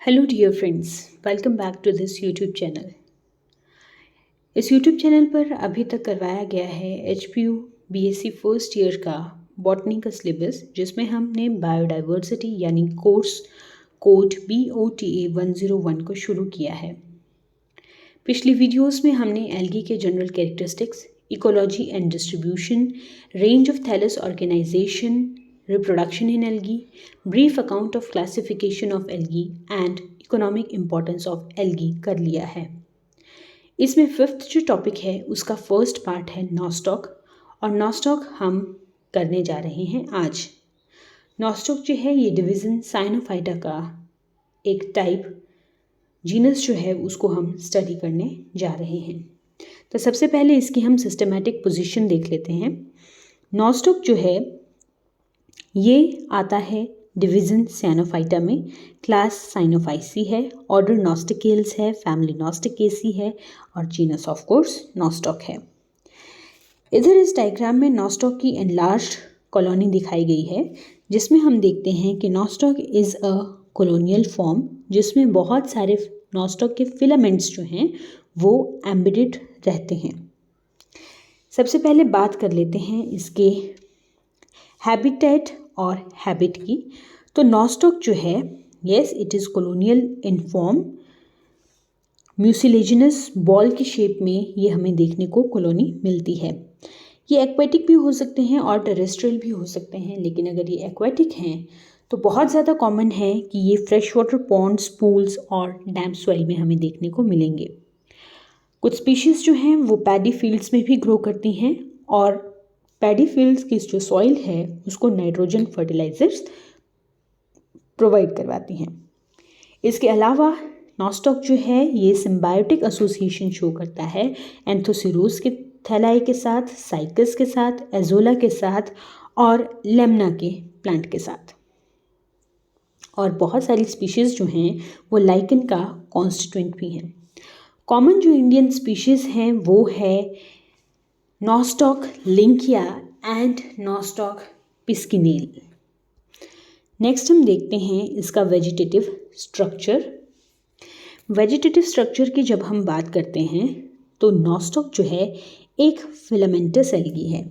Hello dear friends, welcome back to this YouTube channel. इस YouTube channel पर अभी तक करवाया गया है HPU BSc फर्स्ट ईयर का बॉटनी का सिलेबस, जिसमें हमने बायोडाइवर्सिटी यानी कोर्स कोड BOTA 101 को शुरू किया है। पिछली वीडियोस में हमने एल्गी के general characteristics, ecology and distribution, range of thallus organization, reproduction in algae, brief account of classification of algae and economic importance of algae कर लिया है। इसमें फिफ्थ जो टॉपिक है उसका फर्स्ट पार्ट है नॉस्टॉक, और नॉस्टॉक हम करने जा रहे हैं आज। नॉस्टॉक जो है ये डिवीज़न साइनोफाइटा का एक टाइप जीनस जो है उसको हम स्टडी करने जा रहे हैं। तो सबसे पहले इसकी हम सिस्टमैटिक पोजीशन देख लेते हैं। नॉस्टॉक जो है ये आता है डिवीज़न साइनोफाइटा में, क्लास साइनोफाइसी है, ऑर्डर नॉस्टिकेल्स है, फैमिली नॉस्टिकेसी है और जीनस ऑफ कोर्स नॉस्टॉक है। इधर इस डायग्राम में नॉस्टॉक की एनलार्ज्ड कॉलोनी दिखाई गई है, जिसमें हम देखते हैं कि nostoc is a colonial form, जिसमें बहुत सारे नॉस्टॉक के फिलामेंट्स जो हैं वो एम्बेडेड रहते हैं। सबसे पहले बात कर लेते हैं इसके हैबिटेट और हैबिट की। तो नॉस्टॉक जो है, yes it is colonial in form, mucilaginous ball की शेप में ये हमें देखने को कॉलोनी मिलती है। ये एक्वेटिक भी हो सकते हैं और टेरेस्ट्रियल भी हो सकते हैं, लेकिन अगर ये एक्वेटिक हैं तो बहुत ज़्यादा कॉमन है कि ये फ्रेश वाटर पॉन्ड्स, पूल्स और डैम सॉइल में हमें देखने को मिलेंगे। कुछ स्पीशीज़ जो हैं वो पैडी फील्ड्स में भी ग्रो करती हैं, और पैडी फील्ड्स की जो सॉइल है उसको नाइट्रोजन फर्टिलाइजर्स प्रोवाइड करवाती हैं। इसके अलावा नॉस्टॉक जो है ये सिम्बायोटिक एसोसिएशन शो करता है एंथोसिरोस के थैलाई के साथ, साइकस के साथ, एजोला के साथ और लेमना के प्लांट के साथ। और बहुत सारी स्पीशीज़ जो हैं वो लाइकन का कॉन्स्टिट्यूएंट भी हैं। कॉमन जो इंडियन स्पीशीज़ हैं वो है nostoc Linckia and nostoc पिस्किनेल। Next हम देखते हैं इसका वेजिटेटिव स्ट्रक्चर। वेजिटेटिव स्ट्रक्चर की जब हम बात करते हैं तो नॉस्टॉक जो है एक फिलामेंटस एल्गी है,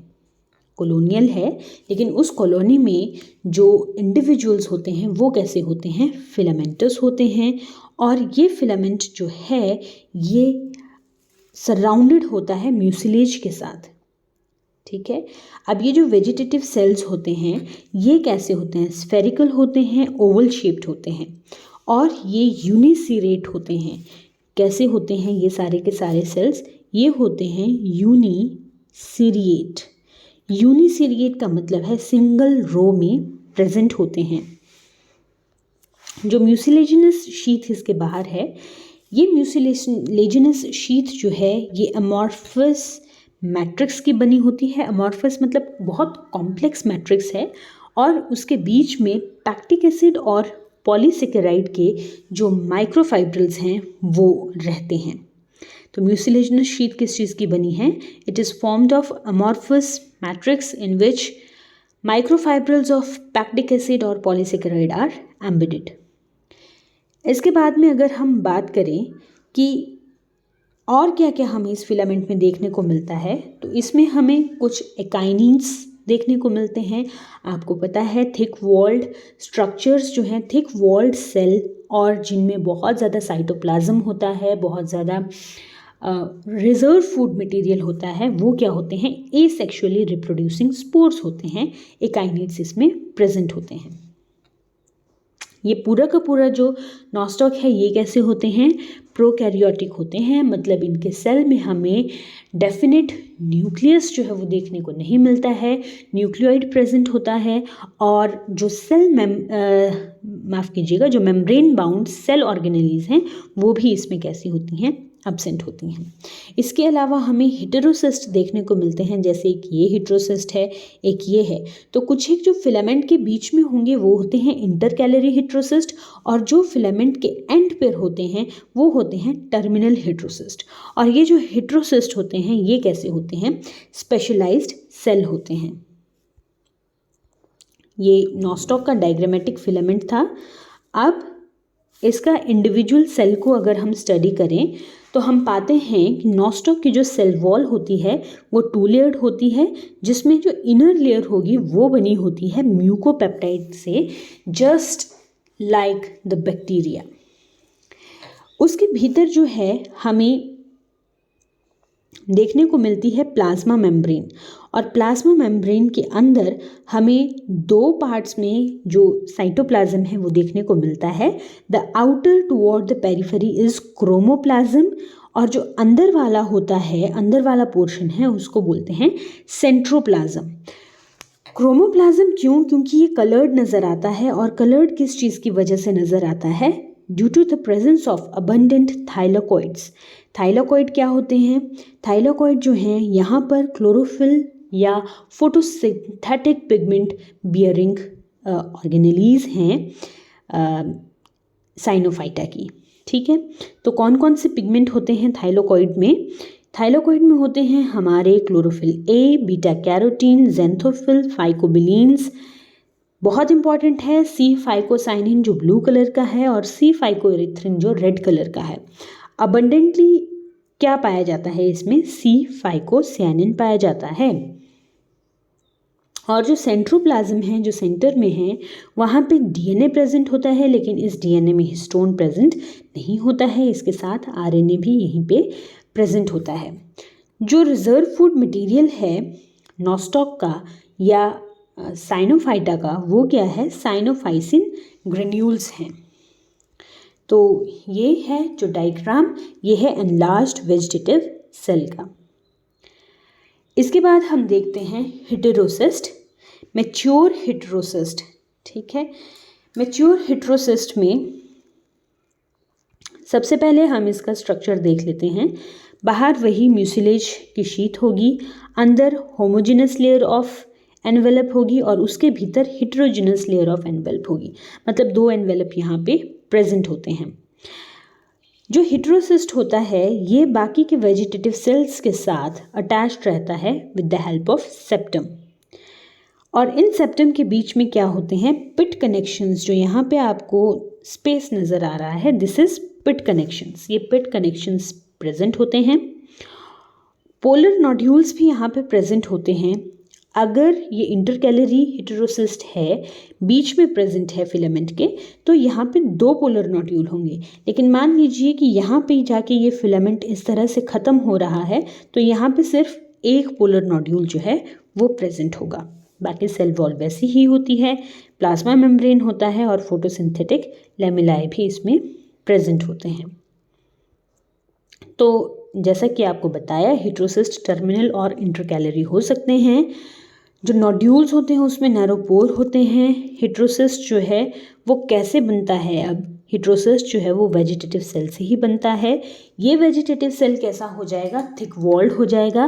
कॉलोनियल है, लेकिन उस कॉलोनी में जो इंडिविजुअल्स होते हैं वो कैसे होते हैं, फिलामेंटस होते हैं। और ये फिलामेंट जो है ये सराउंडेड होता है म्यूसिलेज के साथ, ठीक है। अब ये जो वेजिटेटिव सेल्स होते हैं ये कैसे होते हैं, स्फेरिकल होते हैं, ओवल शेप्ड होते हैं, और ये यूनिसीरेट होते हैं। कैसे होते हैं ये सारे के सारे सेल्स, ये होते हैं यूनिसीरिएट। यूनिसीरिएट का मतलब है सिंगल रो में प्रेजेंट होते हैं। जो म्यूसिलेजिनस शीथ इसके बाहर है, ये म्यूसिलेजिनस शीथ जो है ये अमॉर्फस मैट्रिक्स की बनी होती है। अमॉर्फस मतलब बहुत कॉम्प्लेक्स मैट्रिक्स है, और उसके बीच में पैक्टिक एसिड और पॉलीसेकेराइड के जो माइक्रोफाइब्रिल्स हैं वो रहते हैं। तो म्यूसिलेजिनस शीथ किस चीज़ की बनी है, it is formed of amorphous matrix in which microfibrils of pectic acid और पॉलीसेकेराइड आर एम्बेडेड। इसके बाद में अगर हम बात करें कि और क्या क्या हमें इस फिलामेंट में देखने को मिलता है, तो इसमें हमें कुछ एकाइनिन्स देखने को मिलते हैं। आपको पता है थिक वॉल्ड स्ट्रक्चर्स जो हैं, थिक वॉल्ड सेल, और जिनमें बहुत ज़्यादा साइटोप्लाज्म होता है, बहुत ज़्यादा रिजर्व फूड मटेरियल होता है, वो क्या होते हैं, एसेक्सुअली रिप्रोड्यूसिंग स्पोर्स होते हैं। एकाइनिन्स इसमें प्रेजेंट होते हैं। ये पूरा का पूरा जो नॉस्टॉक है ये कैसे होते हैं, प्रोकैरियोटिक होते हैं, मतलब इनके सेल में हमें डेफिनेट न्यूक्लियस जो है वो देखने को नहीं मिलता है, न्यूक्लियोइड प्रेजेंट होता है, और जो माफ़ कीजिएगा, जो मेम्ब्रेन बाउंड सेल ऑर्गेनेलीज हैं वो भी इसमें कैसी होती हैं, एब्सेंट होती हैं। इसके अलावा हमें हेटेरोसिस्ट देखने को मिलते हैं, जैसे एक ये हेटेरोसिस्ट है, एक ये है। तो कुछ एक जो फिलामेंट के बीच में होंगे वो होते हैं इंटरकैलरी हेटेरोसिस्ट, और जो फिलामेंट के एंड पर होते हैं वो होते हैं टर्मिनल हेटेरोसिस्ट। और ये जो हेटेरोसिस्ट होते हैं ये कैसे होते हैं, स्पेशलाइज्ड सेल होते हैं। ये नॉस्टॉक का डायग्रामेटिक फिलामेंट था। अब इसका इंडिविजुअल सेल को अगर हम स्टडी करें तो हम पाते हैं कि नॉस्टॉक की जो सेल वॉल होती है वो 2 लेयर्ड होती है, जिसमें जो इनर लेयर होगी वो बनी होती है म्यूकोपेप्टाइड से, जस्ट लाइक द बैक्टीरिया। उसके भीतर जो है हमें देखने को मिलती है प्लाज्मा मेम्ब्रेन, और प्लाज्मा मेम्ब्रेन के अंदर हमें 2 पार्ट्स में जो साइटोप्लाज्म है वो देखने को मिलता है। The outer toward the periphery is chromoplasm, और जो अंदर वाला होता है, अंदर वाला पोर्शन है, उसको बोलते हैं सेंट्रोप्लाज्म। क्रोमोप्लाज्म क्यों? क्योंकि ये कलर्ड नज़र आता है, और कलर्ड किस चीज़ की वजह से नज़र आता है? Due to the presence of abundant thylakoids. Thylakoid क्या होते हैं? थाइलाकोइड जो हैं यहाँ पर क्लोरोफिल या फोटोसिंथेटिक पिगमेंट बियरिंग ऑर्गेनेलीज हैं साइनोफाइटा की। ठीक है, तो कौन कौन से पिगमेंट होते हैं थाइलाकोइड में? थाइलाकोइड में होते हैं हमारे क्लोरोफिल ए, बीटा कैरोटीन, ज़ेंथोफिल, फाइकोबिलीन्स। बहुत इंपॉर्टेंट है सी फाइकोसाइनिन जो ब्लू कलर का है, और सी फाइकोएरिथ्रिन जो रेड कलर का है। अबंडेंटली क्या पाया जाता है इसमें? सी फाइकोसाइनिन पाया जाता है। और जो सेंट्रोप्लाज्म है, जो सेंटर में है, वहाँ पे डीएनए प्रेजेंट होता है, लेकिन इस डीएनए में हिस्टोन प्रेजेंट नहीं होता है, इसके साथ आरएनए भी यहीं पे प्रेजेंट होता है। जो रिजर्व फूड मटेरियल है नॉस्टॉक का या साइनोफाइटा का, वो क्या है? साइनोफाइसिन ग्रेन्यूल्स हैं। तो ये है जो डायग्राम, ये है एनलार्ज्ड वेजिटेटिव सेल का। इसके बाद हम देखते हैं हेटेरोसिस्ट, मैच्योर हेटेरोसिस्ट। ठीक है, मैच्योर हेटेरोसिस्ट में सबसे पहले हम इसका स्ट्रक्चर देख लेते हैं। बाहर वही म्यूसिलेज की शीट होगी, अंदर होमोजेनस लेयर ऑफ एनवेलप होगी, और उसके भीतर हेटेरोजेनस लेयर ऑफ एनवेलप होगी। मतलब 2 एनवेलप यहाँ पे प्रेजेंट होते हैं। जो हेटेरोसिस्ट होता है ये बाकी के वेजिटेटिव सेल्स के साथ अटैच्ड रहता है with the help of septum, और इन सेप्टम के बीच में क्या होते हैं? पिट कनेक्शंस। जो यहाँ पे आपको स्पेस नज़र आ रहा है, दिस इज पिट कनेक्शंस। ये पिट कनेक्शंस प्रेजेंट होते हैं। पोलर नोड्यूल्स भी यहाँ पे प्रेजेंट होते हैं। अगर ये इंटरकैलरी हेटेरोसिस्ट है, बीच में प्रेजेंट है फिलामेंट के, तो यहाँ पे 2 पोलर नोड्यूल होंगे। लेकिन मान लीजिए कि यहाँ पे जाके ये फिलामेंट इस तरह से ख़त्म हो रहा है, तो यहाँ पे सिर्फ 1 पोलर नोड्यूल जो है वो प्रेजेंट होगा। बाकी सेल वॉल वैसी ही होती है, प्लाज्मा मेम्ब्रेन होता है, और फोटोसिंथेटिक लेमिलाए भी इसमें प्रेजेंट होते हैं। तो जैसा कि आपको बताया, हेटेरोसिस्ट टर्मिनल और इंटरकैलरी हो सकते हैं। जो नोड्यूल्स होते हैं उसमें नैरोपोर होते हैं। हेटेरोसिस्ट जो है वो कैसे बनता है? अब हेटेरोसिस्ट जो है वो वेजिटेटिव सेल से ही बनता है। ये वेजिटेटिव सेल कैसा हो जाएगा? थिक वॉल्ड हो जाएगा।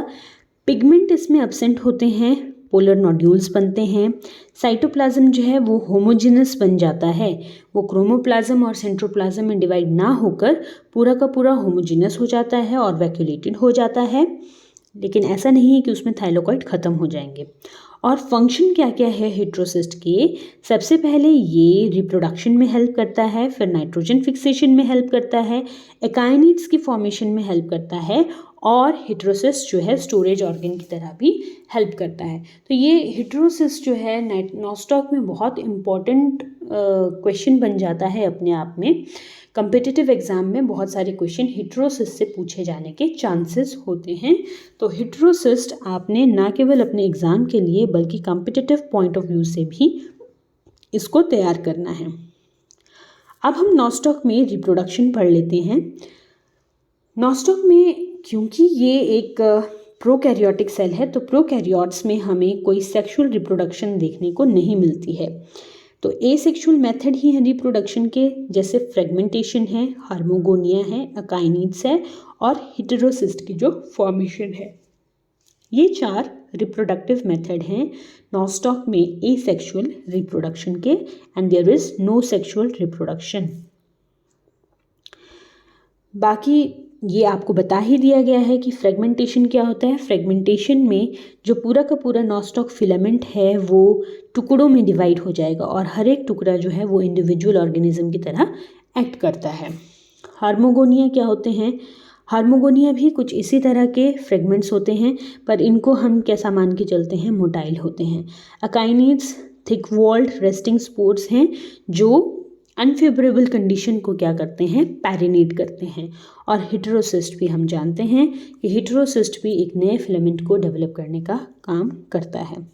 पिगमेंट इसमें एब्सेंट होते हैं, पोलर नोड्यूल्स बनते हैं। साइटोप्लाज्म जो है वो होमोजेनस बन जाता है, वो क्रोमोप्लाज्म और सेंट्रोप्लाज्म में डिवाइड ना होकर पूरा का पूरा होमोजेनस हो जाता है और वैक्यूलेटेड हो जाता है। लेकिन ऐसा नहीं है कि उसमें थाइलाकोइड ख़त्म हो जाएंगे। और फंक्शन क्या क्या है हेटेरोसिस्ट के? सबसे पहले ये रिप्रोडक्शन में हेल्प करता है, फिर नाइट्रोजन फिक्सेशन में हेल्प करता है, एकाइनेट्स की फॉर्मेशन में हेल्प करता है, और हेटेरोसिस्ट जो है स्टोरेज ऑर्गन की तरह भी हेल्प करता है। तो ये हेटेरोसिस्ट जो है नॉस्टॉक में बहुत इम्पॉर्टेंट क्वेश्चन बन जाता है अपने आप में। कम्पिटिटिव एग्जाम में बहुत सारे क्वेश्चन हेटेरोसिस्ट से पूछे जाने के चांसेस होते हैं। तो हेटेरोसिस्ट आपने ना केवल अपने एग्ज़ाम के लिए बल्कि कम्पिटिटिव पॉइंट ऑफ व्यू से भी इसको तैयार करना है। अब हम नॉस्टॉक में रिप्रोडक्शन पढ़ लेते हैं। नॉस्टॉक में क्योंकि ये एक प्रोकैरियोटिक सेल है, तो प्रोकैरियोट्स में हमें कोई सेक्सुअल रिप्रोडक्शन देखने को नहीं मिलती है। तो एसेक्सुअल मेथड ही है रिप्रोडक्शन के, जैसे फ्रेगमेंटेशन है, हार्मोगोनिया है, अकाइनेट्स है, और हेटेरोसिस्ट की जो फॉर्मेशन है। ये 4 रिप्रोडक्टिव मेथड हैं नॉस्टॉक में एसेक्सुअल रिप्रोडक्शन के, and there is no sexual reproduction. बाकी ये आपको बता ही दिया गया है कि फ्रेगमेंटेशन क्या होता है। फ्रेगमेंटेशन में जो पूरा का पूरा नॉस्टॉक फिलामेंट है वो टुकड़ों में डिवाइड हो जाएगा, और हर एक टुकड़ा जो है वो इंडिविजुअल ऑर्गेनिज्म की तरह एक्ट करता है। हार्मोगोनिया क्या होते हैं? हार्मोगोनिया भी कुछ इसी तरह के फ्रेगमेंट्स होते हैं, पर इनको हम कैसा मान के चलते हैं? मोटाइल होते हैं। अकाइनिड्स थिक वॉल्ड रेस्टिंग स्पोर्स हैं जो अनफेवरेबल कंडीशन को क्या करते हैं? पैरिनेट करते हैं। और हिटेरोसिस्ट भी हम जानते हैं कि हिटेरोसिस्ट भी एक नए फिलामेंट को डेवलप करने का काम करता है।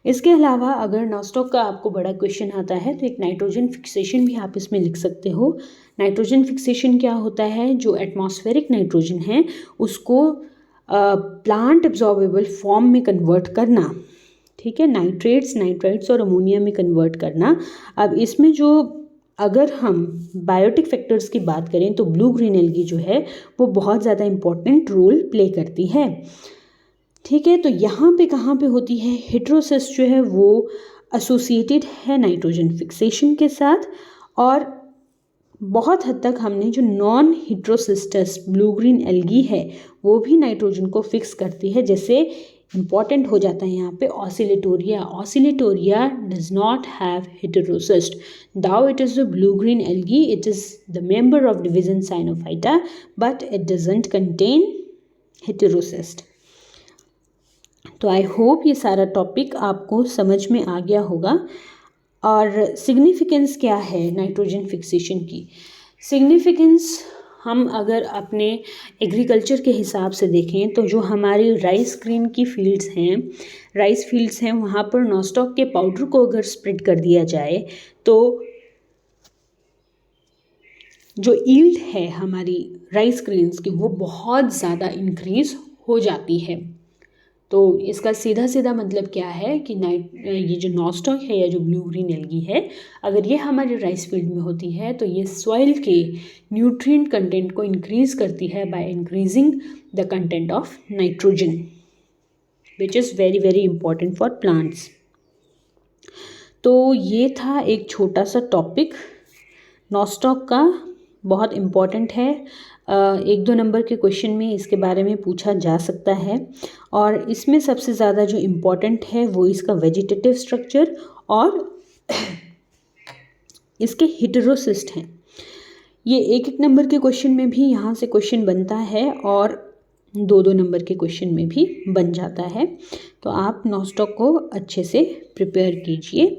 इसके अलावा अगर नॉस्टॉक का आपको बड़ा क्वेश्चन आता है तो एक नाइट्रोजन फिक्सेशन भी आप इसमें लिख सकते हो। नाइट्रोजन फिक्सेशन क्या होता है? जो एटमॉस्फेरिक नाइट्रोजन है उसको प्लांट एब्जॉर्बेबल फॉर्म में कन्वर्ट करना, ठीक है, नाइट्राइट्स और अमोनिया में कन्वर्ट करना। अब इसमें जो अगर हम बायोटिक फैक्टर्स की बात करें तो ब्लू ग्रीन एल्गी जो है वो बहुत ज़्यादा इंपॉर्टेंट रोल प्ले करती है, ठीक है। तो यहाँ पे कहाँ पे होती है? हेटेरोसिस्ट जो है वो एसोसिएटेड है नाइट्रोजन फिक्सेशन के साथ, और बहुत हद तक हमने जो नॉन हेटेरोसिस्टस ब्लू ग्रीन एल्गी है वो भी नाइट्रोजन को फिक्स करती है। जैसे इंपॉर्टेंट हो जाता है यहाँ पे Oscillatoria does not have heterocyst, though it is a blue green algae, it is the member of division Cyanophyta, but it doesn't contain heterocyst. तो आई होप ये सारा टॉपिक आपको समझ में आ गया होगा। और सिग्निफिकेंस क्या है नाइट्रोजन फिक्सेशन की? सिग्निफिकेंस हम अगर अपने एग्रीकल्चर के हिसाब से देखें तो जो हमारी राइस ग्रेन की राइस फील्ड्स हैं वहाँ पर नॉस्टॉक के पाउडर को अगर स्प्रेड कर दिया जाए तो जो ईल्ड है हमारी राइस ग्रेन्स की वो बहुत ज़्यादा इंक्रीज़ हो जाती है। तो इसका सीधा सीधा मतलब क्या है कि ये जो नॉस्टॉक है या जो ब्लू ग्रीन एल्गी है, अगर ये हमारे राइस फील्ड में होती है तो ये सॉइल के न्यूट्रिएंट कंटेंट को इंक्रीज़ करती है by increasing the content of nitrogen, which is very very important for plants. तो ये था एक छोटा सा टॉपिक नॉस्टॉक का, बहुत इम्पॉर्टेंट है। 1-2 नंबर के क्वेश्चन में इसके बारे में पूछा जा सकता है, और इसमें सबसे ज़्यादा जो इम्पॉर्टेंट है वो इसका वेजिटेटिव स्ट्रक्चर और इसके हेटेरोसिस्ट हैं। ये 1-1 नंबर के क्वेश्चन में भी यहाँ से क्वेश्चन बनता है और 2-2 नंबर के क्वेश्चन में भी बन जाता है। तो आप नॉस्टॉक को अच्छे से प्रिपेयर कीजिए।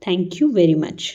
Thank you very much.